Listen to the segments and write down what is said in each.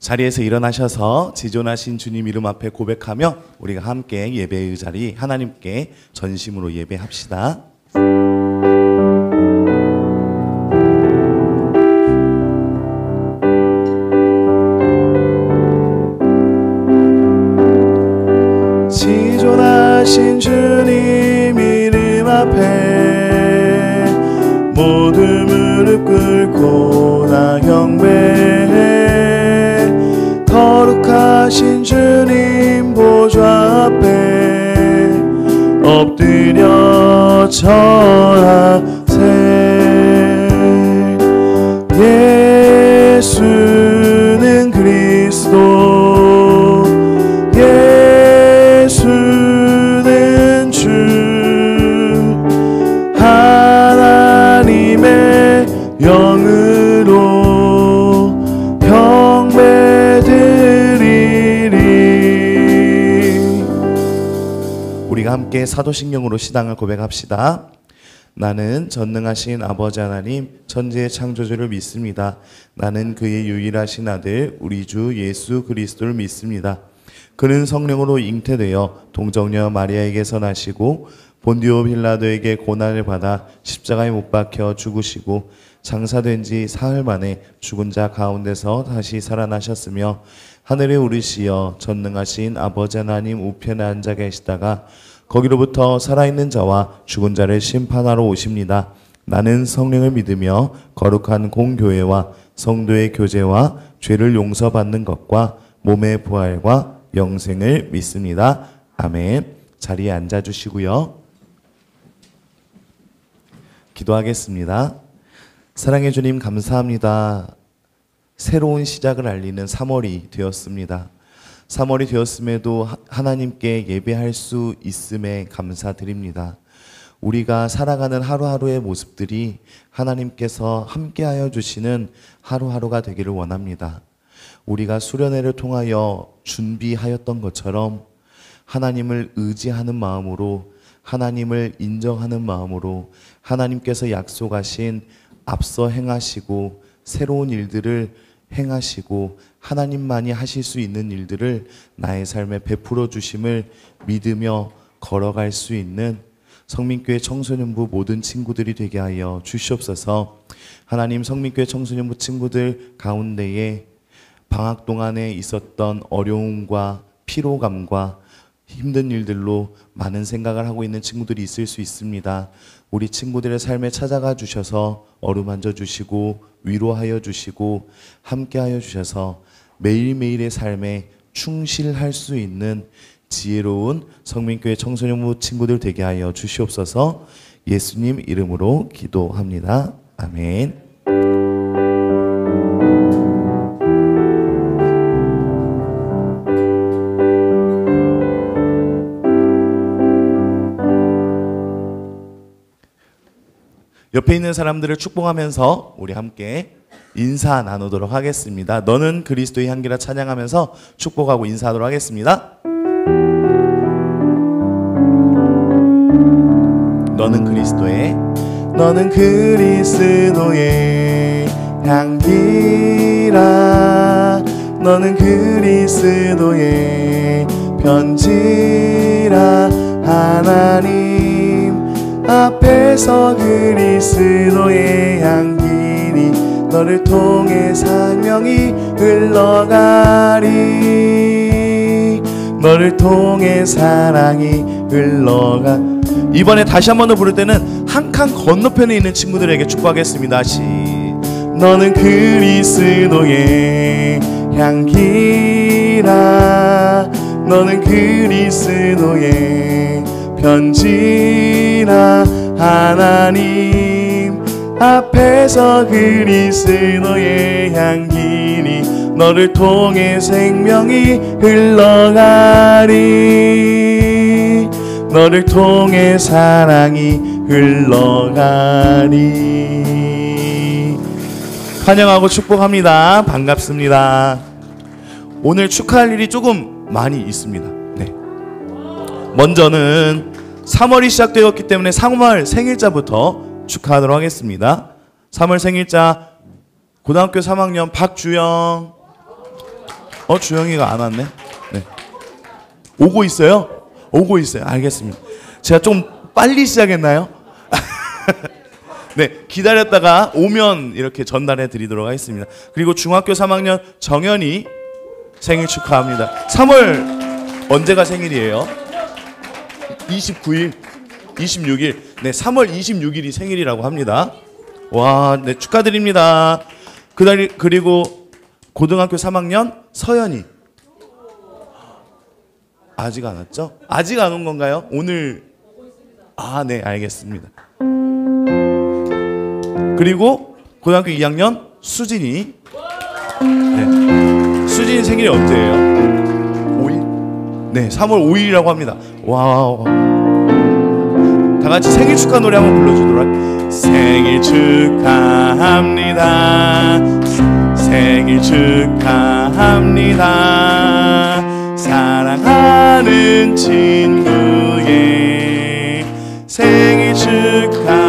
자리에서 일어나셔서 지존하신 주님 이름 앞에 고백하며 우리가 함께 예배의 자리 하나님께 전심으로 예배합시다. 지존하신 주님 이름 앞에 모든 무릎 꿇고 다 경배해. 거룩하신 주님 보좌 앞에 엎드려 절하세. 예수는 그리스도, 예수는 주, 하나님의 영으로 경배드리리. 우리가 함께 사도신경으로 시당을 고백합시다. 나는 전능하신 아버지 하나님 천지의 창조주를 믿습니다. 나는 그의 유일하신 아들 우리 주 예수 그리스도를 믿습니다. 그는 성령으로 잉태되어 동정녀 마리아에게서 나시고 본디오 빌라도에게 고난을 받아 십자가에 못 박혀 죽으시고 장사된 지 사흘 만에 죽은 자 가운데서 다시 살아나셨으며 하늘에 오르시어 전능하신 아버지 하나님 우편에 앉아 계시다가 거기로부터 살아있는 자와 죽은 자를 심판하러 오십니다. 나는 성령을 믿으며 거룩한 공교회와 성도의 교제와 죄를 용서받는 것과 몸의 부활과 영생을 믿습니다. 아멘. 자리에 앉아주시고요. 기도하겠습니다. 사랑해 주님 감사합니다. 새로운 시작을 알리는 3월이 되었습니다. 3월이 되었음에도 하나님께 예배할 수 있음에 감사드립니다. 우리가 살아가는 하루하루의 모습들이 하나님께서 함께하여 주시는 하루하루가 되기를 원합니다. 우리가 수련회를 통하여 준비하였던 것처럼 하나님을 의지하는 마음으로, 하나님을 인정하는 마음으로 하나님께서 약속하신 앞서 행하시고 새로운 일들을 행하시고 하나님만이 하실 수 있는 일들을 나의 삶에 베풀어 주심을 믿으며 걸어갈 수 있는 성민교회 청소년부 모든 친구들이 되게 하여 주시옵소서. 하나님, 성민교회 청소년부 친구들 가운데에 방학 동안에 있었던 어려움과 피로감과 힘든 일들로 많은 생각을 하고 있는 친구들이 있을 수 있습니다. 우리 친구들의 삶에 찾아가 주셔서 어루만져 주시고 위로하여 주시고 함께하여 주셔서 매일매일의 삶에 충실할 수 있는 지혜로운 성민교회 청소년부 친구들 되게 하여 주시옵소서. 예수님 이름으로 기도합니다. 아멘. 옆에 있는 사람들을 축복하면서 우리 함께 인사 나누도록 하겠습니다. 너는 그리스도의 향기라 찬양하면서 축복하고 인사하도록 하겠습니다. 너는 그리스도의 향기라. 너는 그리스도의 편지라. 하나님 앞에서 그리스도의 향기니 너를 통해 생명이 흘러가리. 너를 통해 사랑이 흘러가. 이번에 다시 한 번 더 부를 때는 한 칸 건너편에 있는 친구들에게 축복하겠습니다. 너는 그리스도의 향기라. 너는 그리스도의 편지라. 하나님 앞에서 그리스도의 향기니 너를 통해 생명이 흘러가리. 너를 통해 사랑이 흘러가리. 환영하고 축복합니다. 반갑습니다. 오늘 축하할 일이 조금 많이 있습니다. 네. 먼저는 3월이 시작되었기 때문에 3월 생일자부터 축하하도록 하겠습니다. 3월 생일자 고등학교 3학년 박주영. 주영이가 안 왔네. 네. 오고 있어요? 오고 있어요. 알겠습니다. 제가 좀 빨리 시작했나요? 네, 기다렸다가 오면 이렇게 전달해 드리도록 하겠습니다. 그리고 중학교 3학년 정연이 생일 축하합니다. 3월 언제가 생일이에요? 29일, 26일. 네, 3월 26일이 생일이라고 합니다. 와, 네, 축하드립니다. 그리고 고등학교 3학년 서연이. 아직 안 왔죠? 아직 안 온 건가요? 오늘. 아, 네, 알겠습니다. 그리고 고등학교 2학년 수진이. 네. 수진이 생일이 언제예요? 5일? 네, 3월 5일이라고 합니다. 와우. 다 같이 생일 축하 노래 한번 불러주도록. 생일 축하합니다. 생일 축하합니다. 사랑하는 친구의 생일 축하합니다.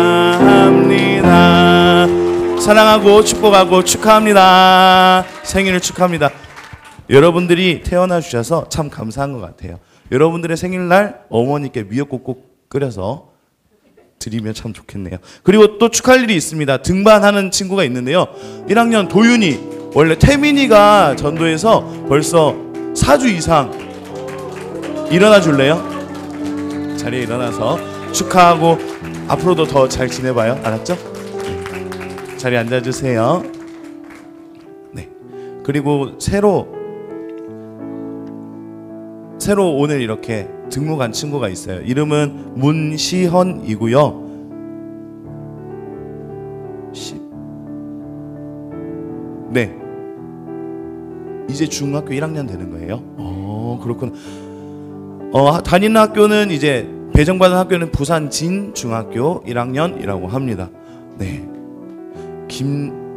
사랑하고 축복하고 축하합니다. 생일을 축하합니다. 여러분들이 태어나 주셔서 참 감사한 것 같아요. 여러분들의 생일날 어머니께 미역국 꼭 끓여서 드리면 참 좋겠네요. 그리고 또 축하할 일이 있습니다. 등반하는 친구가 있는데요. 1학년 도윤이. 원래 태민이가 전도에서 벌써 4주 이상. 일어나 줄래요? 자리에 일어나서 축하하고 앞으로도 더 잘 지내봐요. 알았죠? 자리에 앉아주세요. 네. 그리고 새로 오늘 이렇게 등록 간 친구가 있어요. 이름은 문시헌이고요. 네. 이제 중학교 1학년 되는 거예요. 그렇구나. 다니는 학교는 이제 배정받은 학교는 부산 진중학교 1학년이라고 합니다. 네.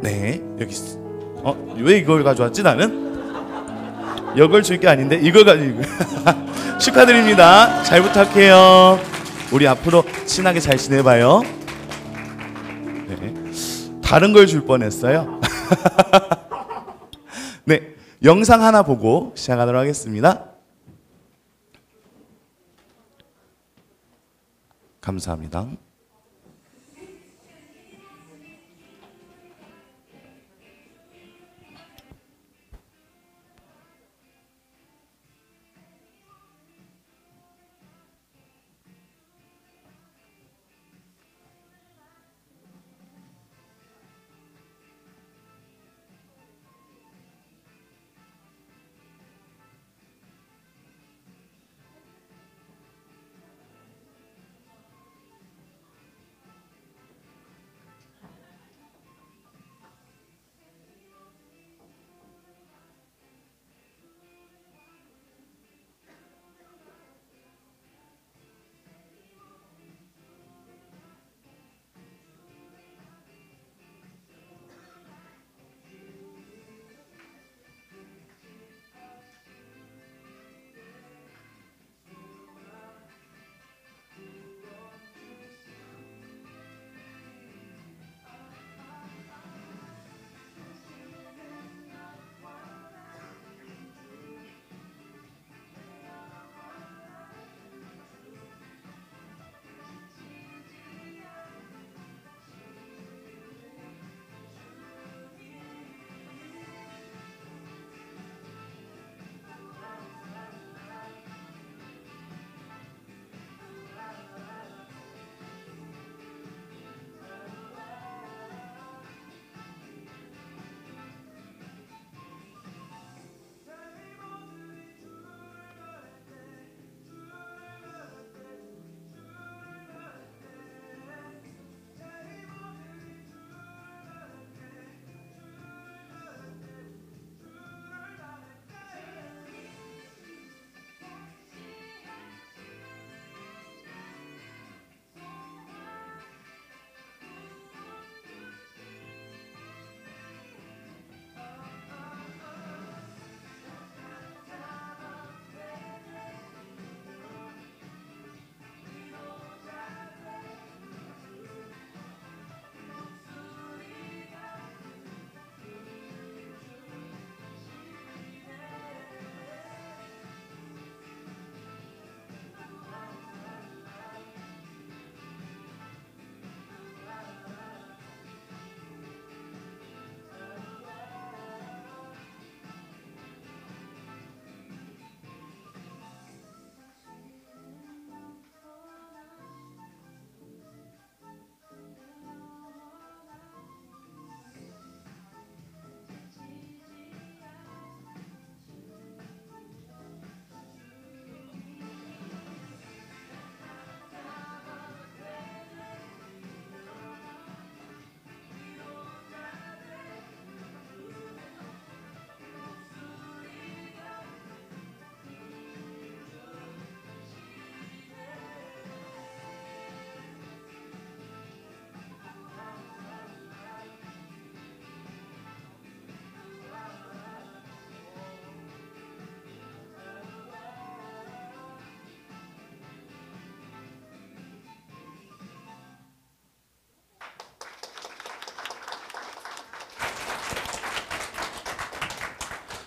네. 여기 있어. 왜 이걸 가져왔지 나는? 이걸 줄 게 아닌데 이걸 가지고. 축하드립니다. 잘 부탁해요. 우리 앞으로 친하게 잘 지내봐요. 네. 다른 걸 줄 뻔했어요. 네. 영상 하나 보고 시작하도록 하겠습니다. 감사합니다.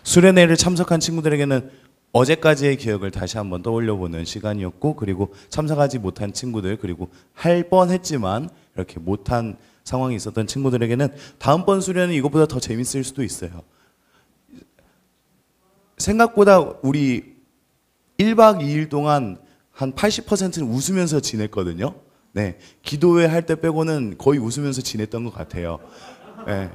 수련회를 참석한 친구들에게는 어제까지의 기억을 다시 한번 떠올려보는 시간이었고, 그리고 참석하지 못한 친구들, 그리고 할 뻔했지만 이렇게 못한 상황이 있었던 친구들에게는 다음번 수련은 이것보다 더 재밌을 수도 있어요. 생각보다 우리 1박 2일 동안 한 80%는 웃으면서 지냈거든요. 네, 기도회 할 때 빼고는 거의 웃으면서 지냈던 것 같아요. 네.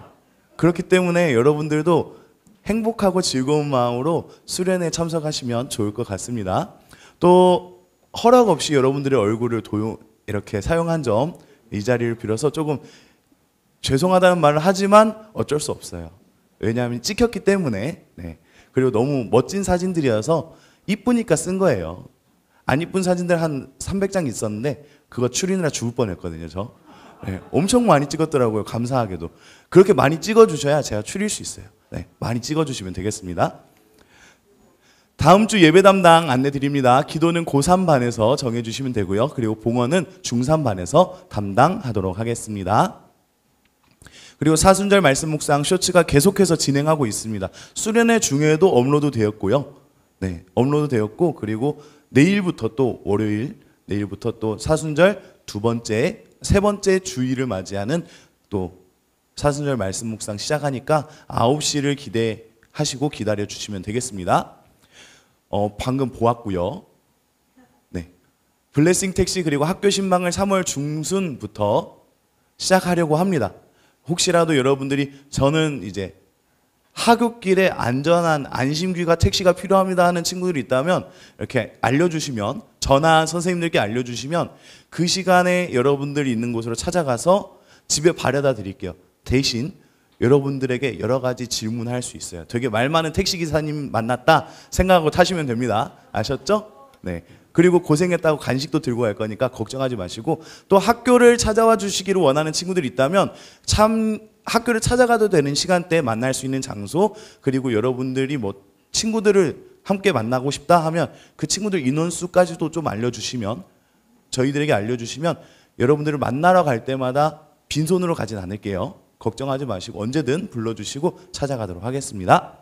그렇기 때문에 여러분들도 행복하고 즐거운 마음으로 수련회에 참석하시면 좋을 것 같습니다. 또 허락 없이 여러분들의 얼굴을 이렇게 사용한 점, 이 자리를 빌어서 조금 죄송하다는 말을 하지만 어쩔 수 없어요. 왜냐하면 찍혔기 때문에. 네. 그리고 너무 멋진 사진들이어서 이쁘니까 쓴 거예요. 안 이쁜 사진들 한 300장 있었는데 그거 추리느라 죽을 뻔했거든요, 저. 네. 엄청 많이 찍었더라고요, 감사하게도. 그렇게 많이 찍어주셔야 제가 추릴 수 있어요. 네. 많이 찍어주시면 되겠습니다. 다음 주 예배 담당 안내 드립니다. 기도는 고3반에서 정해주시면 되고요. 그리고 봉헌은 중3반에서 담당하도록 하겠습니다. 그리고 사순절 말씀 묵상 쇼츠가 계속해서 진행하고 있습니다. 수련회 중에도 업로드 되었고요. 네, 업로드 되었고, 그리고 내일부터 또 월요일, 내일부터 또 사순절 세 번째 주일을 맞이하는 또 사순절 말씀 묵상 시작하니까 9시를 기대하시고 기다려 주시면 되겠습니다. 방금 보았고요. 네, 블레싱 택시 그리고 학교 신방을 3월 중순부터 시작하려고 합니다. 혹시라도 여러분들이 저는 이제 하굣길에 안전한 안심귀가 택시가 필요합니다 하는 친구들이 있다면 이렇게 알려주시면, 전화 선생님들께 알려주시면 그 시간에 여러분들이 있는 곳으로 찾아가서 집에 바래다 드릴게요. 대신 여러분들에게 여러 가지 질문할 수 있어요. 되게 말 많은 택시기사님 만났다 생각하고 타시면 됩니다. 아셨죠? 네. 그리고 고생했다고 간식도 들고 갈 거니까 걱정하지 마시고, 또 학교를 찾아와 주시기를 원하는 친구들이 있다면 참 학교를 찾아가도 되는 시간대에 만날 수 있는 장소, 그리고 여러분들이 뭐 친구들을 함께 만나고 싶다 하면 그 친구들 인원수까지도 좀 알려주시면, 저희들에게 알려주시면 여러분들을 만나러 갈 때마다 빈손으로 가진 않을게요. 걱정하지 마시고 언제든 불러주시고 찾아가도록 하겠습니다.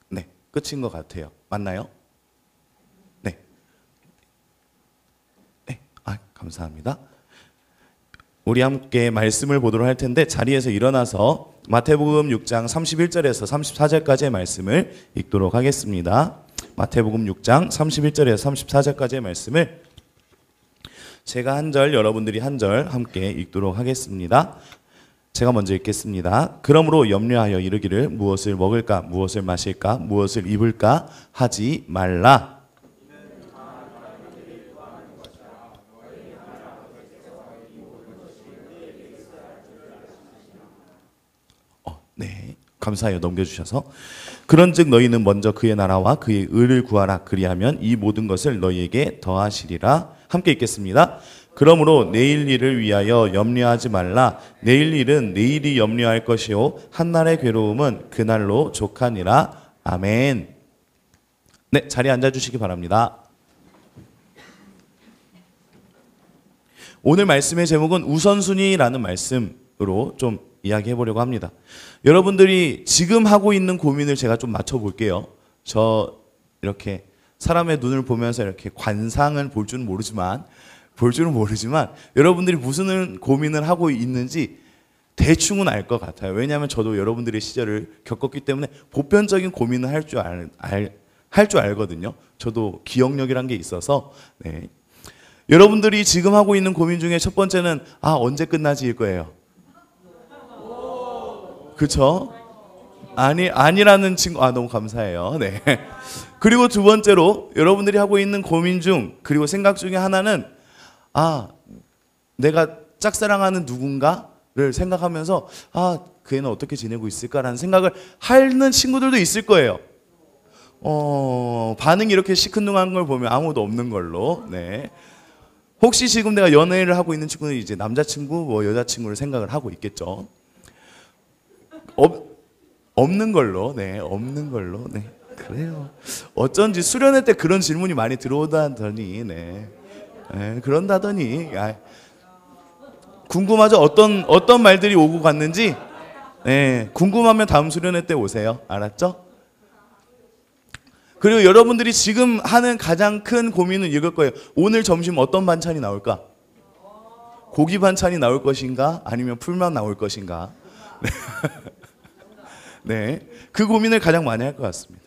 네, 끝인 것 같아요. 맞나요? 네. 네, 감사합니다. 우리 함께 말씀을 보도록 할 텐데 자리에서 일어나서 마태복음 6장 31절에서 34절까지의 말씀을 읽도록 하겠습니다. 마태복음 6장 31절에서 34절까지의 말씀을 제가 한 절, 여러분들이 한 절 함께 읽도록 하겠습니다. 제가 먼저 읽겠습니다. 그러므로 염려하여 이르기를 무엇을 먹을까, 무엇을 마실까, 무엇을 입을까 하지 말라. 네, 감사해요. 넘겨주셔서. 그런즉 너희는 먼저 그의 나라와 그의 의를 구하라. 그리하면 이 모든 것을 너희에게 더하시리라. 함께 읽겠습니다. 그러므로 내일 일을 위하여 염려하지 말라. 내일 일은 내일이 염려할 것이요 한날의 괴로움은 그날로 족하니라. 아멘. 네, 자리에 앉아주시기 바랍니다. 오늘 말씀의 제목은 우선순위라는 말씀으로 좀 이야기해 보려고 합니다. 여러분들이 지금 하고 있는 고민을 제가 좀 맞춰볼게요. 저 이렇게 사람의 눈을 보면서 이렇게 관상은 볼 줄은 모르지만 여러분들이 무슨 고민을 하고 있는지 대충은 알 것 같아요. 왜냐하면 저도 여러분들의 시절을 겪었기 때문에 보편적인 고민을 할 줄 알거든요. 저도 기억력이란 게 있어서. 네. 여러분들이 지금 하고 있는 고민 중에 첫 번째는 언제 끝나지일 거예요. 그렇죠? 아니라는 친구, 너무 감사해요. 네. 그리고 두 번째로 여러분들이 하고 있는 고민 중, 그리고 생각 중에 하나는 내가 짝사랑하는 누군가를 생각하면서 그 애는 어떻게 지내고 있을까라는 생각을 하는 친구들도 있을 거예요. 반응이 이렇게 시큰둥한 걸 보면 아무도 없는 걸로. 네. 혹시 지금 내가 연애를 하고 있는 친구는 이제 남자친구, 뭐 여자친구를 생각을 하고 있겠죠. 없는 걸로. 네, 없는 걸로. 네, 그래요. 어쩐지 수련회 때 그런 질문이 많이 들어오다더니, 네, 그런다더니, 궁금하죠? 어떤 말들이 오고 갔는지. 네, 궁금하면 다음 수련회 때 오세요. 알았죠? 그리고 여러분들이 지금 하는 가장 큰 고민은 이걸 거예요. 오늘 점심 어떤 반찬이 나올까? 고기 반찬이 나올 것인가? 아니면 풀만 나올 것인가? 네, 그 고민을 가장 많이 할 것 같습니다.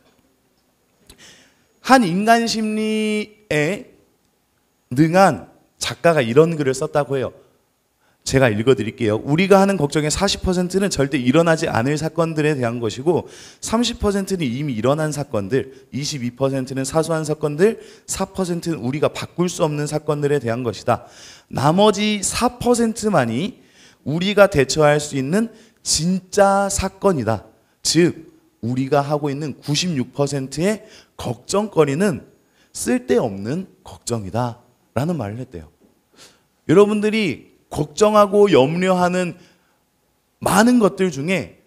한 인간 심리에 능한 작가가 이런 글을 썼다고 해요. 제가 읽어드릴게요. 우리가 하는 걱정의 40%는 절대 일어나지 않을 사건들에 대한 것이고 30%는 이미 일어난 사건들, 22%는 사소한 사건들, 4%는 우리가 바꿀 수 없는 사건들에 대한 것이다. 나머지 4%만이 우리가 대처할 수 있는 진짜 사건이다. 즉 우리가 하고 있는 96%의 걱정거리는 쓸데없는 걱정이다 라는 말을 했대요. 여러분들이 걱정하고 염려하는 많은 것들 중에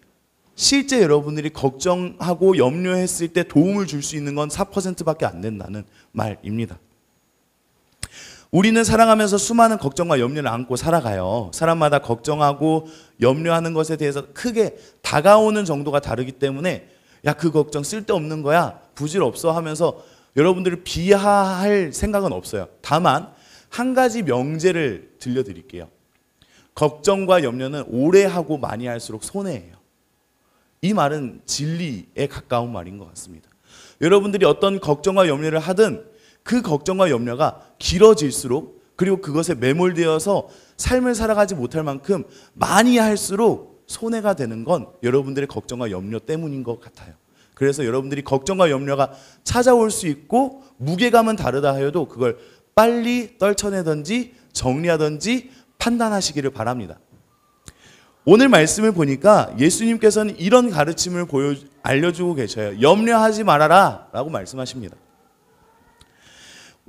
실제 여러분들이 걱정하고 염려했을 때 도움을 줄 수 있는 건 4%밖에 안 된다는 말입니다. 우리는 살아가면서 수많은 걱정과 염려를 안고 살아가요. 사람마다 걱정하고 염려하는 것에 대해서 크게 다가오는 정도가 다르기 때문에 야, 그 걱정 쓸데없는 거야, 부질없어 하면서 여러분들을 비하할 생각은 없어요. 다만 한 가지 명제를 들려드릴게요. 걱정과 염려는 오래 하고 많이 할수록 손해예요. 이 말은 진리에 가까운 말인 것 같습니다. 여러분들이 어떤 걱정과 염려를 하든 그 걱정과 염려가 길어질수록, 그리고 그것에 매몰되어서 삶을 살아가지 못할 만큼 많이 할수록 손해가 되는 건 여러분들의 걱정과 염려 때문인 것 같아요. 그래서 여러분들이 걱정과 염려가 찾아올 수 있고 무게감은 다르다 하여도 그걸 빨리 떨쳐내든지 정리하든지 판단하시기를 바랍니다. 오늘 말씀을 보니까 예수님께서는 이런 가르침을 알려주고 계셔요. 염려하지 말아라 라고 말씀하십니다.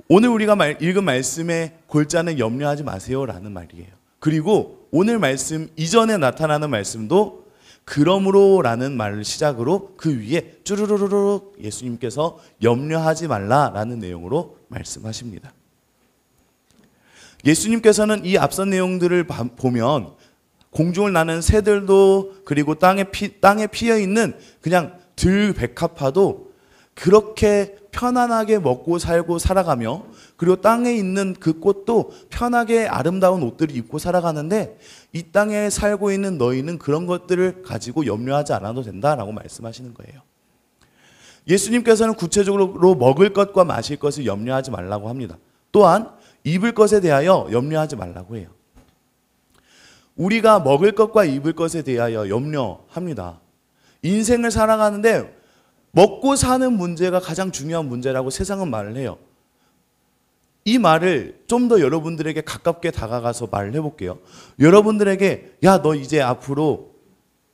오늘 우리가 읽은 말씀의 골자는 염려하지 마세요 라는 말이에요. 그리고 오늘 말씀 이전에 나타나는 말씀도 그러므로 라는 말을 시작으로 그 위에 쭈루루루룩 예수님께서 염려하지 말라라는 내용으로 말씀하십니다. 예수님께서는 이 앞선 내용들을 보면 공중을 나는 새들도, 그리고 땅에 피어 있는 그냥 들백합화도 그렇게 편안하게 먹고 살고 살아가며, 그리고 땅에 있는 그 꽃도 편하게 아름다운 옷들을 입고 살아가는데 이 땅에 살고 있는 너희는 그런 것들을 가지고 염려하지 않아도 된다라고 말씀하시는 거예요. 예수님께서는 구체적으로 먹을 것과 마실 것을 염려하지 말라고 합니다. 또한 입을 것에 대하여 염려하지 말라고 해요. 우리가 먹을 것과 입을 것에 대하여 염려합니다. 인생을 살아가는데 먹고 사는 문제가 가장 중요한 문제라고 세상은 말을 해요. 이 말을 좀 더 여러분들에게 가깝게 다가가서 말을 해볼게요. 여러분들에게 야, 너 이제 앞으로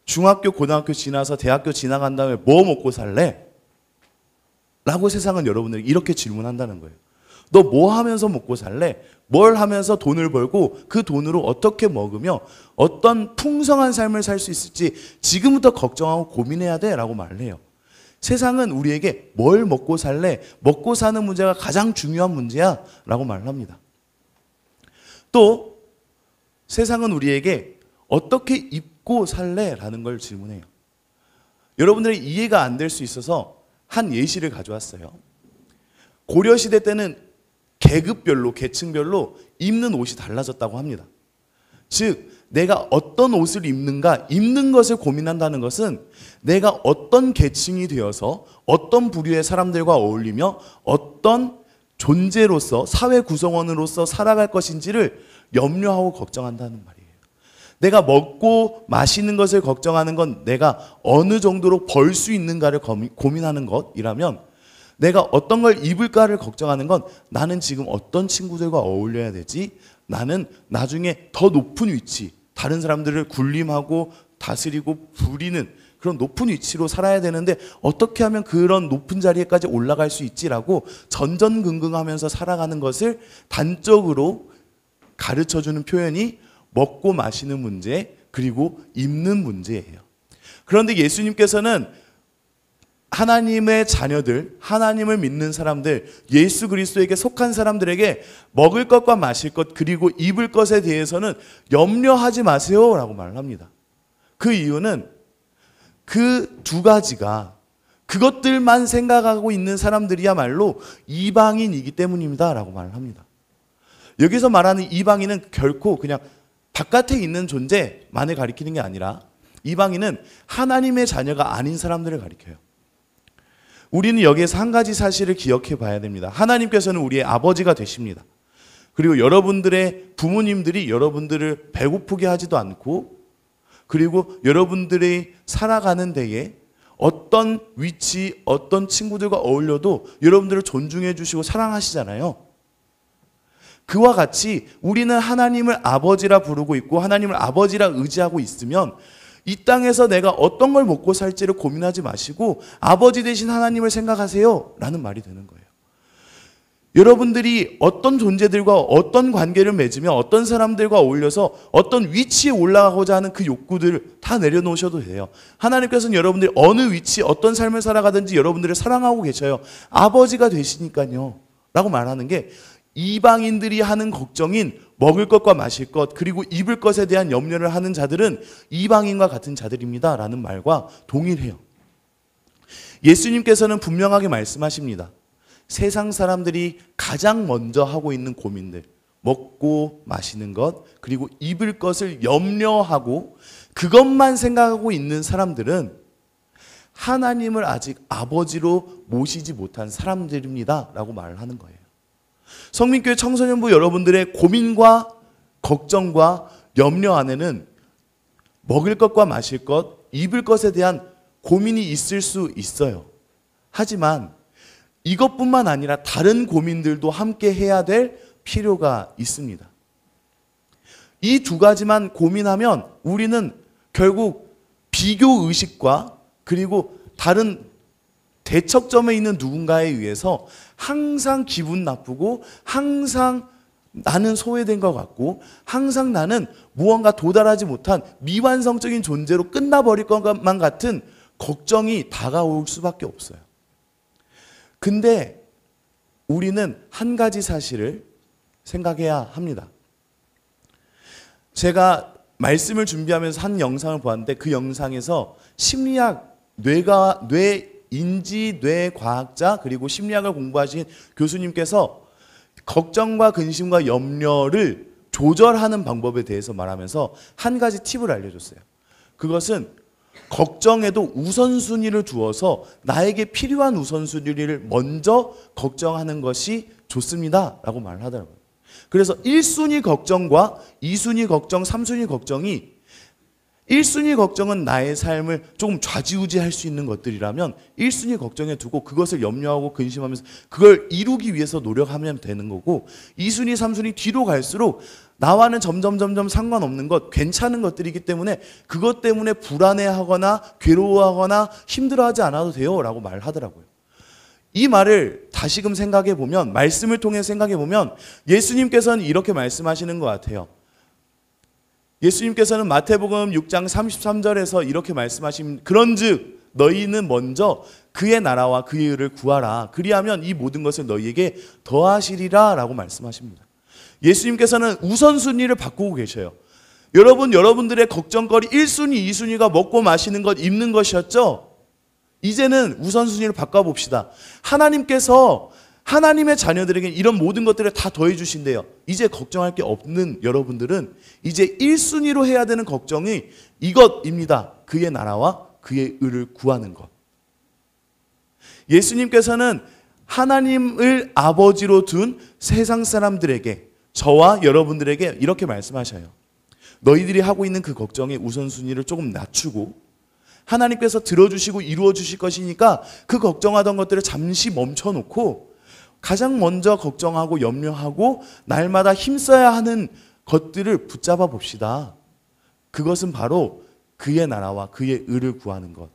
중학교, 고등학교 지나서 대학교 지나간 다음에 뭐 먹고 살래? 라고 세상은 여러분들에게 이렇게 질문한다는 거예요. 너 뭐 하면서 먹고 살래? 뭘 하면서 돈을 벌고 그 돈으로 어떻게 먹으며 어떤 풍성한 삶을 살 수 있을지 지금부터 걱정하고 고민해야 돼 라고 말을 해요. 세상은 우리에게 뭘 먹고 살래? 먹고 사는 문제가 가장 중요한 문제야 라고 말을 합니다. 또 세상은 우리에게 어떻게 입고 살래? 라는 걸 질문해요. 여러분들이 이해가 안 될 수 있어서 한 예시를 가져왔어요. 고려시대 때는 계급별로, 계층별로 입는 옷이 달라졌다고 합니다. 즉 내가 어떤 옷을 입는가, 입는 것을 고민한다는 것은 내가 어떤 계층이 되어서 어떤 부류의 사람들과 어울리며 어떤 존재로서, 사회 구성원으로서 살아갈 것인지를 염려하고 걱정한다는 말이에요. 내가 먹고 마시는 것을 걱정하는 건 내가 어느 정도로 벌 수 있는가를 고민하는 것이라면, 내가 어떤 걸 입을까를 걱정하는 건 나는 지금 어떤 친구들과 어울려야 되지? 나는 나중에 더 높은 위치, 다른 사람들을 군림하고 다스리고 부리는 그런 높은 위치로 살아야 되는데 어떻게 하면 그런 높은 자리에까지 올라갈 수 있지라고 전전긍긍하면서 살아가는 것을 단적으로 가르쳐주는 표현이 먹고 마시는 문제, 그리고 입는 문제예요. 그런데 예수님께서는 하나님의 자녀들, 하나님을 믿는 사람들, 예수 그리스도에게 속한 사람들에게 먹을 것과 마실 것, 그리고 입을 것에 대해서는 염려하지 마세요 라고 말을 합니다. 그 이유는 그 두 가지가 그것들만 생각하고 있는 사람들이야말로 이방인이기 때문입니다 라고 말을 합니다. 여기서 말하는 이방인은 결코 그냥 바깥에 있는 존재만을 가리키는 게 아니라 이방인은 하나님의 자녀가 아닌 사람들을 가리켜요. 우리는 여기에서 한 가지 사실을 기억해 봐야 됩니다. 하나님께서는 우리의 아버지가 되십니다. 그리고 여러분들의 부모님들이 여러분들을 배고프게 하지도 않고, 그리고 여러분들이 살아가는 데에 어떤 위치, 어떤 친구들과 어울려도 여러분들을 존중해 주시고 사랑하시잖아요. 그와 같이 우리는 하나님을 아버지라 부르고 있고 하나님을 아버지라 의지하고 있으면 이 땅에서 내가 어떤 걸 먹고 살지를 고민하지 마시고 아버지 되신 하나님을 생각하세요 라는 말이 되는 거예요. 여러분들이 어떤 존재들과 어떤 관계를 맺으며 어떤 사람들과 어울려서 어떤 위치에 올라가고자 하는 그 욕구들을 다 내려놓으셔도 돼요. 하나님께서는 여러분들이 어느 위치, 어떤 삶을 살아가든지 여러분들을 사랑하고 계셔요. 아버지가 되시니까요 라고 말하는 게, 이방인들이 하는 걱정인 먹을 것과 마실 것 그리고 입을 것에 대한 염려를 하는 자들은 이방인과 같은 자들입니다 라는 말과 동일해요. 예수님께서는 분명하게 말씀하십니다. 세상 사람들이 가장 먼저 하고 있는 고민들, 먹고 마시는 것 그리고 입을 것을 염려하고 그것만 생각하고 있는 사람들은 하나님을 아직 아버지로 모시지 못한 사람들입니다 라고 말을 하는 거예요. 성민교회 청소년부 여러분들의 고민과 걱정과 염려 안에는 먹을 것과 마실 것, 입을 것에 대한 고민이 있을 수 있어요. 하지만 이것뿐만 아니라 다른 고민들도 함께 해야 될 필요가 있습니다. 이 두 가지만 고민하면 우리는 결국 비교 의식과 그리고 다른 대척점에 있는 누군가에 의해서 항상 기분 나쁘고 항상 나는 소외된 것 같고 항상 나는 무언가 도달하지 못한 미완성적인 존재로 끝나버릴 것만 같은 걱정이 다가올 수밖에 없어요. 근데 우리는 한 가지 사실을 생각해야 합니다. 제가 말씀을 준비하면서 한 영상을 보았는데 그 영상에서 심리학, 인지 뇌과학자 그리고 심리학을 공부하신 교수님께서 걱정과 근심과 염려를 조절하는 방법에 대해서 말하면서 한 가지 팁을 알려줬어요. 그것은 걱정에도 우선순위를 두어서 나에게 필요한 우선순위를 먼저 걱정하는 것이 좋습니다 라고 말을 하더라고요. 그래서 1순위 걱정과 2순위 걱정, 3순위 걱정이 1순위 걱정은 나의 삶을 조금 좌지우지할 수 있는 것들이라면 1순위 걱정에 두고 그것을 염려하고 근심하면서 그걸 이루기 위해서 노력하면 되는 거고, 2순위, 3순위 뒤로 갈수록 나와는 점점 상관없는 것, 괜찮은 것들이기 때문에 그것 때문에 불안해하거나 괴로워하거나 힘들어하지 않아도 돼요 라고 말하더라고요. 이 말을 다시금 생각해 보면, 말씀을 통해 생각해 보면 예수님께서는 이렇게 말씀하시는 것 같아요. 예수님께서는 마태복음 6장 33절에서 이렇게 말씀하신, 그런즉 너희는 먼저 그의 나라와 그의 의를 구하라. 그리하면 이 모든 것을 너희에게 더하시리라 라고 말씀하십니다. 예수님께서는 우선순위를 바꾸고 계셔요. 여러분들의 걱정거리 1순위, 2순위가 먹고 마시는 것, 입는 것이었죠? 이제는 우선순위를 바꿔봅시다. 하나님께서 하나님의 자녀들에게 이런 모든 것들을 다 더해 주신대요. 이제 걱정할 게 없는 여러분들은 이제 1순위로 해야 되는 걱정이 이것입니다. 그의 나라와 그의 의를 구하는 것. 예수님께서는 하나님을 아버지로 둔 세상 사람들에게, 저와 여러분들에게 이렇게 말씀하셔요. 너희들이 하고 있는 그 걱정의 우선순위를 조금 낮추고 하나님께서 들어주시고 이루어 주실 것이니까 그 걱정하던 것들을 잠시 멈춰놓고 가장 먼저 걱정하고 염려하고 날마다 힘써야 하는 것들을 붙잡아 봅시다. 그것은 바로 그의 나라와 그의 의를 구하는 것.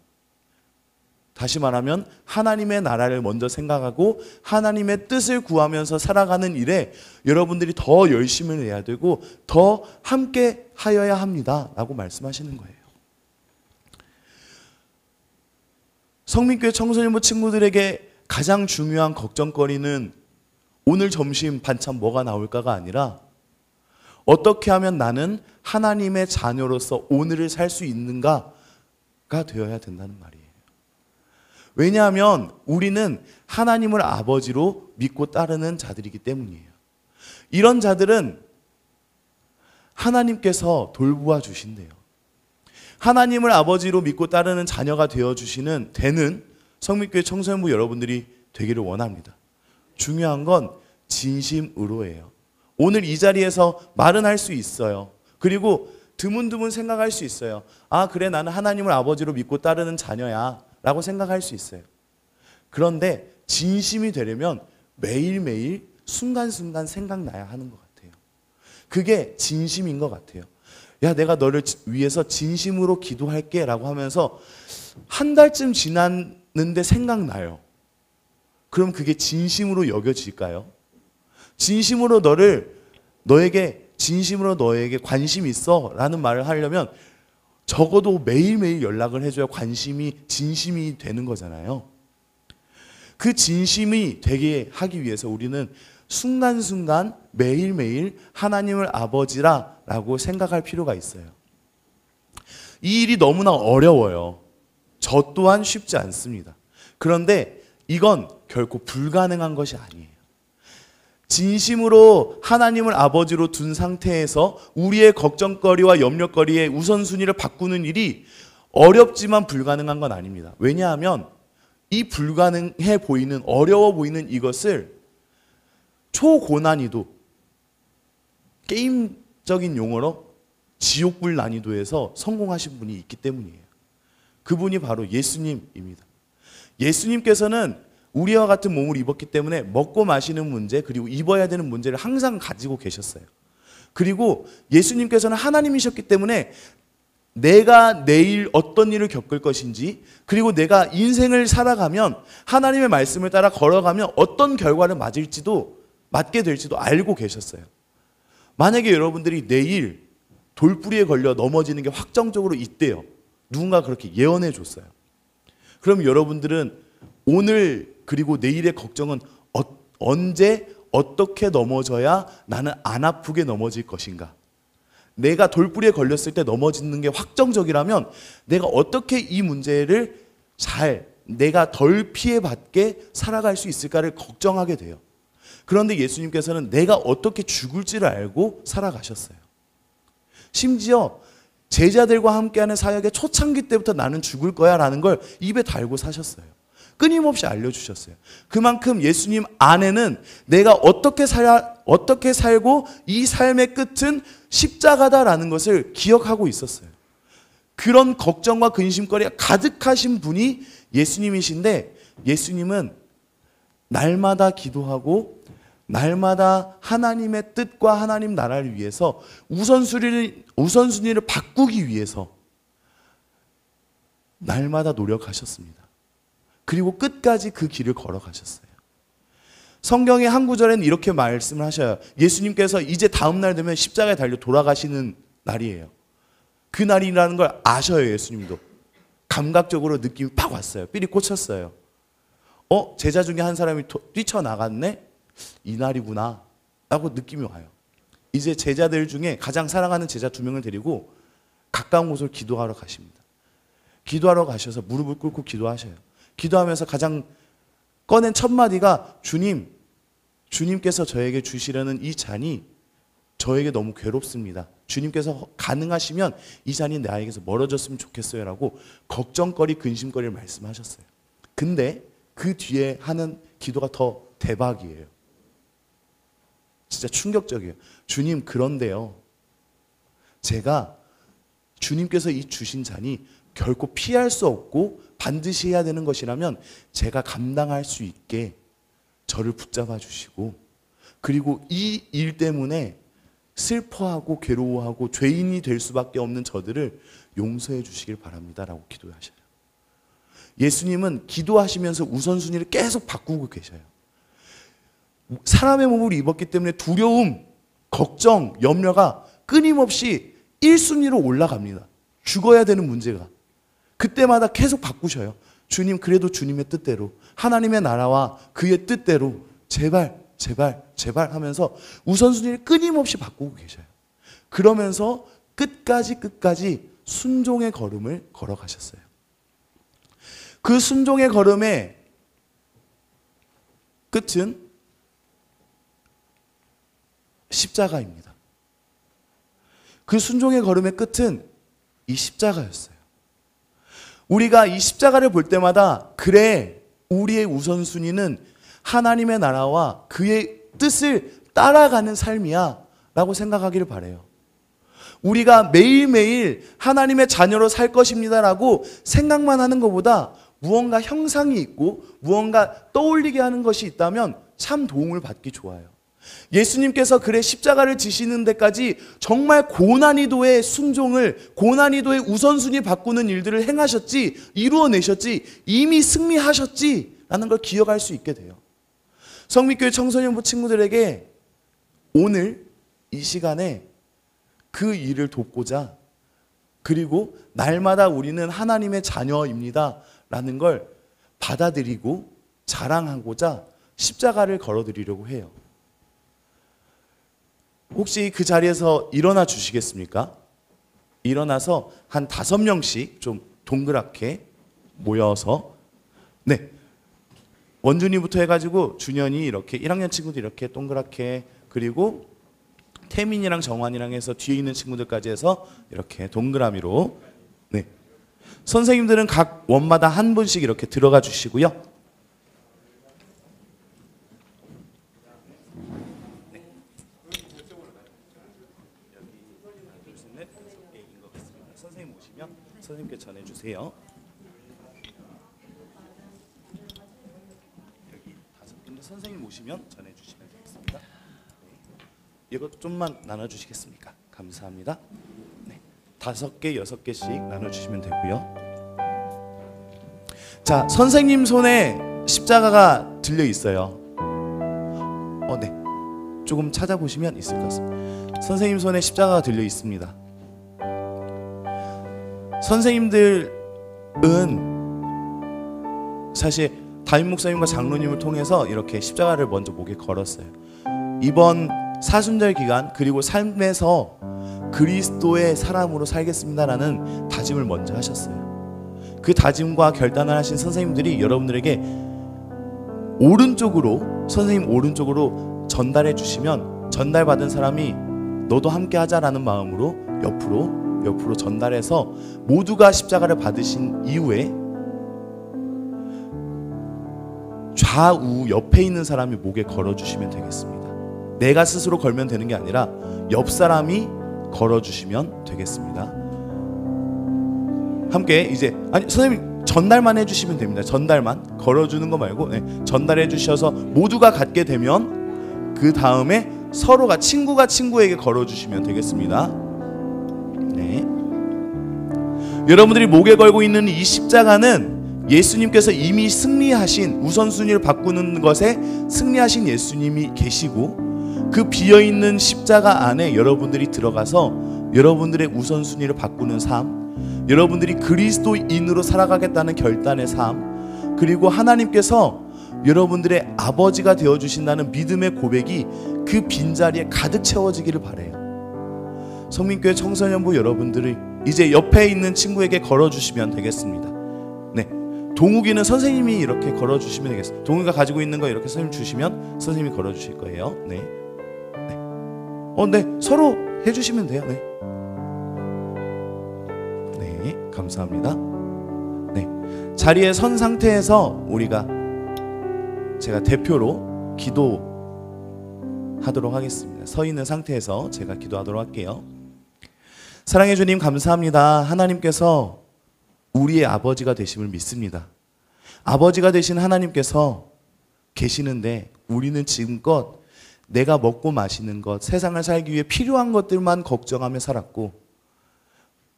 다시 말하면 하나님의 나라를 먼저 생각하고 하나님의 뜻을 구하면서 살아가는 일에 여러분들이 더 열심을 내야 되고 더 함께 하여야 합니다 라고 말씀하시는 거예요. 성민교회 청소년부 친구들에게 가장 중요한 걱정거리는 오늘 점심 반찬 뭐가 나올까가 아니라 어떻게 하면 나는 하나님의 자녀로서 오늘을 살 수 있는가가 되어야 된다는 말이에요. 왜냐하면 우리는 하나님을 아버지로 믿고 따르는 자들이기 때문이에요. 이런 자들은 하나님께서 돌보아 주신대요. 하나님을 아버지로 믿고 따르는 자녀가 되어주시는 되는 성민교회 청소년부 여러분들이 되기를 원합니다. 중요한 건 진심으로예요. 오늘 이 자리에서 말은 할 수 있어요. 그리고 드문드문 생각할 수 있어요. 아, 그래, 나는 하나님을 아버지로 믿고 따르는 자녀야 라고 생각할 수 있어요. 그런데 진심이 되려면 매일매일 순간순간 생각나야 하는 것 같아요. 그게 진심인 것 같아요. 야, 내가 너를 위해서 진심으로 기도할게 라고 하면서 한 달쯤 지났는데 생각나요. 그럼 그게 진심으로 여겨질까요? 진심으로 진심으로 너에게 관심 있어 라는 말을 하려면 적어도 매일매일 연락을 해줘야 진심이 되는 거잖아요. 그 진심이 되게 하기 위해서 우리는 순간순간 매일매일 하나님을 아버지라고 생각할 필요가 있어요. 이 일이 너무나 어려워요. 저 또한 쉽지 않습니다. 그런데 이건 결코 불가능한 것이 아니에요. 진심으로 하나님을 아버지로 둔 상태에서 우리의 걱정거리와 염려거리의 우선순위를 바꾸는 일이 어렵지만 불가능한 건 아닙니다. 왜냐하면 이 불가능해 보이는, 어려워 보이는 이것을 초고난이도, 게임적인 용어로 지옥불 난이도에서 성공하신 분이 있기 때문이에요. 그분이 바로 예수님입니다. 예수님께서는 우리와 같은 몸을 입었기 때문에 먹고 마시는 문제, 그리고 입어야 되는 문제를 항상 가지고 계셨어요. 그리고 예수님께서는 하나님이셨기 때문에 내가 내일 어떤 일을 겪을 것인지, 그리고 내가 인생을 살아가면 하나님의 말씀을 따라 걸어가면 어떤 결과를 맞게 될지도 알고 계셨어요. 만약에 여러분들이 내일 돌부리에 걸려 넘어지는 게 확정적으로 있대요. 누군가 그렇게 예언해 줬어요. 그럼 여러분들은 오늘 그리고 내일의 걱정은 언제 어떻게 넘어져야 나는 안 아프게 넘어질 것인가? 내가 돌부리에 걸렸을 때 넘어지는 게 확정적이라면 내가 어떻게 이 문제를 내가 덜 피해받게 살아갈 수 있을까를 걱정하게 돼요. 그런데 예수님께서는 내가 어떻게 죽을지를 알고 살아가셨어요. 심지어 제자들과 함께하는 사역의 초창기 때부터 나는 죽을 거야 라는 걸 입에 달고 사셨어요. 끊임없이 알려주셨어요. 그만큼 예수님 안에는 내가 어떻게 살고 이 삶의 끝은 십자가다라는 것을 기억하고 있었어요. 그런 걱정과 근심거리가 가득하신 분이 예수님이신데, 예수님은 날마다 기도하고 날마다 하나님의 뜻과 하나님 나라를 위해서 우선순위를 바꾸기 위해서 날마다 노력하셨습니다. 그리고 끝까지 그 길을 걸어가셨어요. 성경의 한 구절에는 이렇게 말씀을 하셔요. 예수님께서 이제 다음 날 되면 십자가에 달려 돌아가시는 날이에요. 그 날이라는 걸 아셔요. 예수님도 감각적으로 느낌이 팍 왔어요. 삘이 꽂혔어요. 제자 중에 한 사람이 뛰쳐나갔네? 이 날이구나 라고 느낌이 와요. 이제 제자들 중에 가장 사랑하는 제자 2명을 데리고 가까운 곳을 기도하러 가십니다. 기도하러 가셔서 무릎을 꿇고 기도하셔요. 기도하면서 가장 꺼낸 첫 마디가, 주님께서 저에게 주시려는 이 잔이 저에게 너무 괴롭습니다. 주님께서 가능하시면 이 잔이 나에게서 멀어졌으면 좋겠어요 라고 걱정거리, 근심거리를 말씀하셨어요. 근데 그 뒤에 하는 기도가 더 대박이에요. 진짜 충격적이에요. 주님, 그런데요, 제가 주님께서 이 주신 잔이 결코 피할 수 없고 반드시 해야 되는 것이라면 제가 감당할 수 있게 저를 붙잡아 주시고, 그리고 이 일 때문에 슬퍼하고 괴로워하고 죄인이 될 수밖에 없는 저들을 용서해 주시길 바랍니다 라고 기도하셔요. 예수님은 기도하시면서 우선순위를 계속 바꾸고 계셔요. 사람의 몸을 입었기 때문에 두려움, 걱정, 염려가 끊임없이 1순위로 올라갑니다. 죽어야 되는 문제가. 그때마다 계속 바꾸셔요. 주님, 그래도 주님의 뜻대로, 하나님의 나라와 그의 뜻대로 제발 제발 제발 하면서 우선순위를 끊임없이 바꾸고 계셔요. 그러면서 끝까지 순종의 걸음을 걸어가셨어요. 그 순종의 걸음의 끝은 십자가입니다. 그 순종의 걸음의 끝은 이 십자가였어요. 우리가 이 십자가를 볼 때마다 그래, 우리의 우선순위는 하나님의 나라와 그의 뜻을 따라가는 삶이야 라고 생각하기를 바라요. 우리가 매일매일 하나님의 자녀로 살 것입니다 라고 생각만 하는 것보다 무언가 형상이 있고 무언가 떠올리게 하는 것이 있다면 참 도움을 받기 좋아요. 예수님께서 그래 십자가를 지시는 데까지 정말 고난이도의 순종을, 고난이도의 우선순위 바꾸는 일들을 행하셨지, 이루어내셨지, 이미 승리하셨지 라는 걸 기억할 수 있게 돼요. 성민교회 청소년부 친구들에게 오늘 이 시간에 그 일을 돕고자, 그리고 날마다 우리는 하나님의 자녀입니다 라는 걸 받아들이고 자랑하고자 십자가를 걸어드리려고 해요. 혹시 그 자리에서 일어나 주시겠습니까? 일어나서 한 5명씩 좀 동그랗게 모여서, 네, 원준이부터 해가지고 준현이 이렇게 1학년 친구들 이렇게 동그랗게, 그리고 태민이랑 정환이랑 해서 뒤에 있는 친구들까지 해서 이렇게 동그라미로, 네, 선생님들은 각 원마다 한 분씩 이렇게 들어가 주시고요. 선생님 오시면 선생님께 전해주세요. 여기 5분인데 선생님 오시면 전해주시면 되겠습니다. 네. 이거 좀만 나눠주시겠습니까? 감사합니다. 네. 5개, 6개씩 나눠주시면 되고요. 자, 선생님 손에 십자가가 들려 있어요. 네. 조금 찾아보시면 있을 것 같습니다. 선생님 손에 십자가가 들려 있습니다. 선생님들은 사실 담임 목사님과 장로님을 통해서 이렇게 십자가를 먼저 목에 걸었어요. 이번 사순절 기간, 그리고 삶에서 그리스도의 사람으로 살겠습니다라는 다짐을 먼저 하셨어요. 그 다짐과 결단을 하신 선생님들이 여러분들에게 오른쪽으로, 선생님 오른쪽으로 전달해 주시면 전달받은 사람이 너도 함께 하자라는 마음으로 옆으로 전달해서 모두가 십자가를 받으신 이후에 좌우 옆에 있는 사람이 목에 걸어주시면 되겠습니다. 내가 스스로 걸면 되는 게 아니라 옆 사람이 걸어주시면 되겠습니다. 함께 이제, 아니 선생님 전달만 해주시면 됩니다. 전달만, 걸어주는 거 말고, 네, 전달해 주셔서 모두가 갖게 되면 그 다음에 서로가, 친구가 친구에게 걸어주시면 되겠습니다. 네. 여러분들이 목에 걸고 있는 이 십자가는 예수님께서 이미 승리하신, 우선순위를 바꾸는 것에 승리하신 예수님이 계시고, 그 비어있는 십자가 안에 여러분들이 들어가서 여러분들의 우선순위를 바꾸는 삶, 여러분들이 그리스도인으로 살아가겠다는 결단의 삶, 그리고 하나님께서 여러분들의 아버지가 되어주신다는 믿음의 고백이 그 빈자리에 가득 채워지기를 바라요. 성민교회 청소년부 여러분들이 이제 옆에 있는 친구에게 걸어주시면 되겠습니다. 네, 동욱이는 선생님이 이렇게 걸어주시면 되겠습니다. 동욱이가 가지고 있는 거 이렇게 선생님 주시면 선생님이 걸어주실 거예요. 네, 네, 네, 서로 해주시면 돼요. 네, 네, 감사합니다. 네, 자리에 선 상태에서 제가 대표로 기도하도록 하겠습니다. 서 있는 상태에서 제가 기도하도록 할게요. 사랑해 주님 감사합니다. 하나님께서 우리의 아버지가 되심을 믿습니다. 아버지가 되신 하나님께서 계시는데 우리는 지금껏 내가 먹고 마시는 것, 세상을 살기 위해 필요한 것들만 걱정하며 살았고,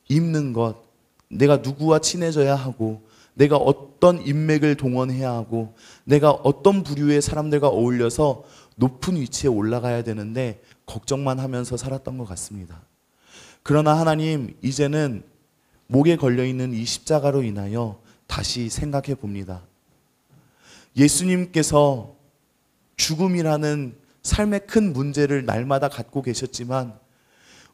입는 것, 내가 누구와 친해져야 하고, 내가 어떤 인맥을 동원해야 하고, 내가 어떤 부류의 사람들과 어울려서 높은 위치에 올라가야 되는데 걱정만 하면서 살았던 것 같습니다. 그러나 하나님, 이제는 목에 걸려있는 이 십자가로 인하여 다시 생각해 봅니다. 예수님께서 죽음이라는 삶의 큰 문제를 날마다 갖고 계셨지만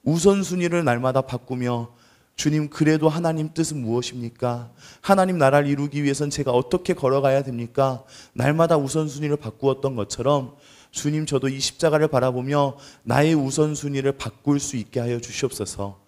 우선순위를 날마다 바꾸며 주님, 그래도 하나님 뜻은 무엇입니까? 하나님 나라를 이루기 위해선 제가 어떻게 걸어가야 됩니까? 날마다 우선순위를 바꾸었던 것처럼 주님, 저도 이 십자가를 바라보며 나의 우선순위를 바꿀 수 있게 하여 주시옵소서.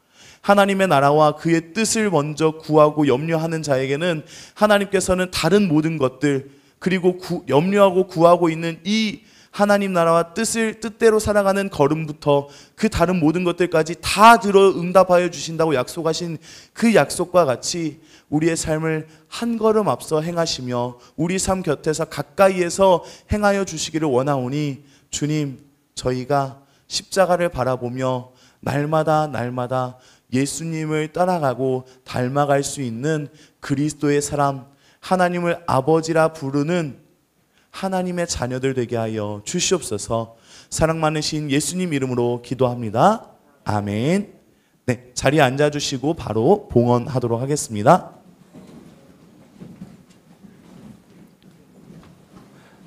하나님의 나라와 그의 뜻을 먼저 구하고 염려하는 자에게는 하나님께서는 다른 모든 것들, 그리고 염려하고 구하고 있는 이 하나님 나라와 뜻대로 살아가는 걸음부터 그 다른 모든 것들까지 다 들어 응답하여 주신다고 약속하신 그 약속과 같이 우리의 삶을 한 걸음 앞서 행하시며 우리 삶 곁에서 가까이에서 행하여 주시기를 원하오니, 주님, 저희가 십자가를 바라보며 날마다 예수님을 따라가고 닮아갈 수 있는 그리스도의 사람, 하나님을 아버지라 부르는 하나님의 자녀들 되게 하여 주시옵소서. 사랑 많으신 예수님 이름으로 기도합니다. 아멘. 네, 자리에 앉아주시고 바로 봉헌하도록 하겠습니다.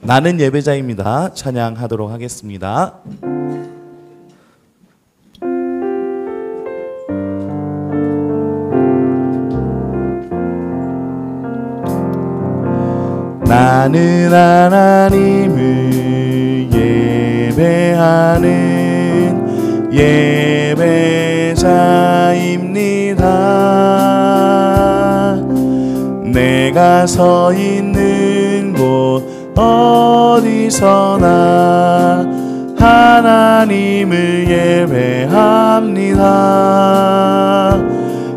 나는 예배자입니다. 찬양하도록 하겠습니다. 나는 하나님을 예배하는 예배자입니다. 내가 서 있는 곳 어디서나 하나님을 예배합니다.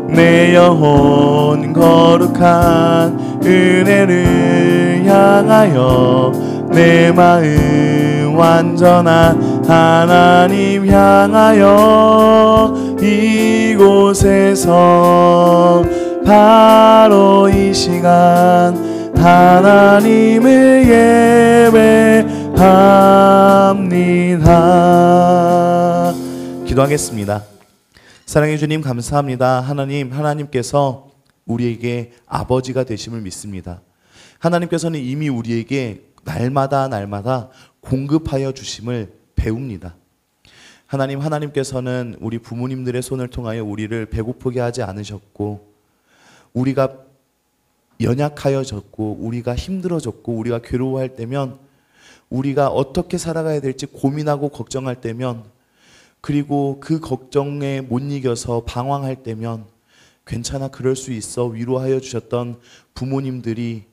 내 영혼 거룩한 은혜를 향하여 내 마음 완전한 하나님 향하여 이곳에서 바로 이 시간 하나님을 예배합니다. 기도하겠습니다. 사랑해 주님, 감사합니다. 하나님께서 우리에게 아버지가 되심을 믿습니다. 하나님께서는 이미 우리에게 날마다 공급하여 주심을 배웁니다. 하나님께서는 우리 부모님들의 손을 통하여 우리를 배고프게 하지 않으셨고, 우리가 연약하여졌고, 우리가 힘들어졌고, 우리가 괴로워할 때면, 우리가 어떻게 살아가야 될지 고민하고 걱정할 때면, 그리고 그 걱정에 못 이겨서 방황할 때면 괜찮아, 그럴 수 있어 위로하여 주셨던 부모님들이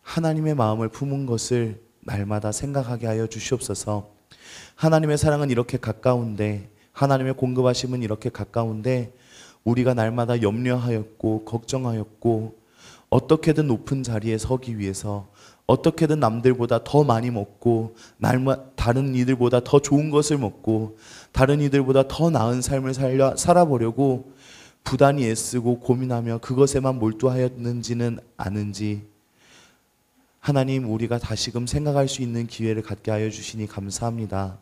하나님의 마음을 품은 것을 날마다 생각하게 하여 주시옵소서. 하나님의 사랑은 이렇게 가까운데, 하나님의 공급하심은 이렇게 가까운데, 우리가 날마다 염려하였고 걱정하였고 어떻게든 높은 자리에 서기 위해서, 어떻게든 남들보다 더 많이 먹고 다른 이들보다 더 좋은 것을 먹고 다른 이들보다 더 나은 삶을 살아보려고 부단히 애쓰고 고민하며 그것에만 몰두하였는지는 아는지, 하나님, 우리가 다시금 생각할 수 있는 기회를 갖게 하여 주시니 감사합니다.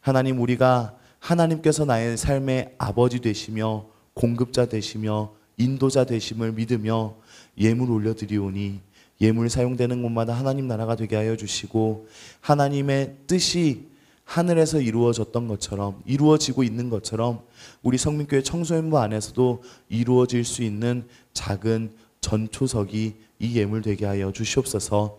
하나님, 우리가 하나님께서 나의 삶의 아버지 되시며 공급자 되시며 인도자 되심을 믿으며 예물 올려드리오니, 예물 사용되는 곳마다 하나님 나라가 되게 하여 주시고, 하나님의 뜻이 하늘에서 이루어졌던 것처럼, 이루어지고 있는 것처럼 우리 성민교회 청소년부 안에서도 이루어질 수 있는 작은 전초석이 이 예물 되게 하여 주시옵소서.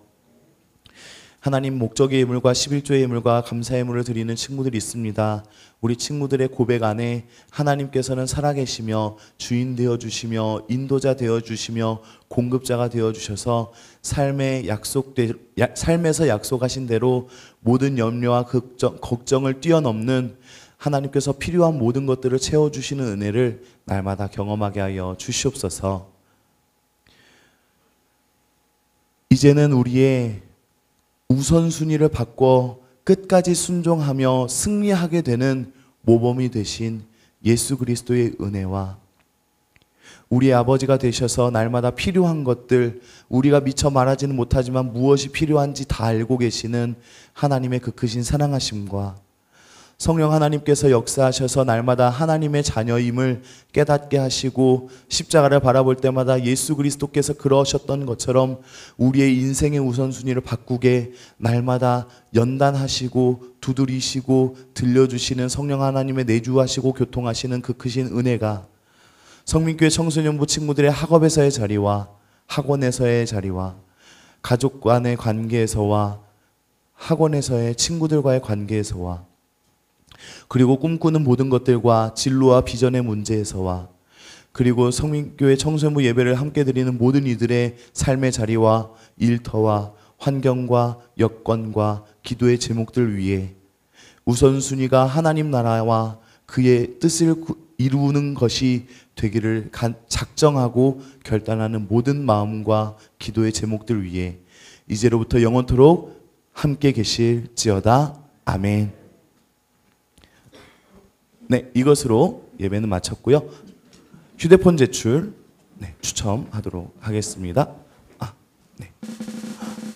하나님, 목적의 예물과 11조의 예물과 감사 예물을 드리는 친구들이 있습니다. 우리 친구들의 고백 안에 하나님께서는 살아계시며 주인 되어주시며 인도자 되어주시며 공급자가 되어주셔서 삶에서 약속하신 대로 모든 염려와 걱정을 뛰어넘는 하나님께서 필요한 모든 것들을 채워주시는 은혜를 날마다 경험하게 하여 주시옵소서. 이제는 우리의 우선순위를 바꿔 끝까지 순종하며 승리하게 되는 모범이 되신 예수 그리스도의 은혜와 우리의 아버지가 되셔서 날마다 필요한 것들, 우리가 미처 말하지는 못하지만 무엇이 필요한지 다 알고 계시는 하나님의 그 크신 사랑하심과 성령 하나님께서 역사하셔서 날마다 하나님의 자녀임을 깨닫게 하시고 십자가를 바라볼 때마다 예수 그리스도께서 그러셨던 것처럼 우리의 인생의 우선순위를 바꾸게 날마다 연단하시고 두드리시고 들려주시는 성령 하나님의 내주하시고 교통하시는 그 크신 은혜가 성민교회 청소년부 친구들의 학업에서의 자리와 학원에서의 자리와 가족 간의 관계에서와 학원에서의 친구들과의 관계에서와 그리고 꿈꾸는 모든 것들과 진로와 비전의 문제에서와 그리고 성민교회 청소년부 예배를 함께 드리는 모든 이들의 삶의 자리와 일터와 환경과 여건과 기도의 제목들 위해 우선순위가 하나님 나라와 그의 뜻을 이루는 것이 되기를 작정하고 결단하는 모든 마음과 기도의 제목들 위해 이제로부터 영원토록 함께 계실지어다. 아멘. 네, 이것으로 예배는 마쳤고요. 휴대폰 제출 추첨하도록 하겠습니다.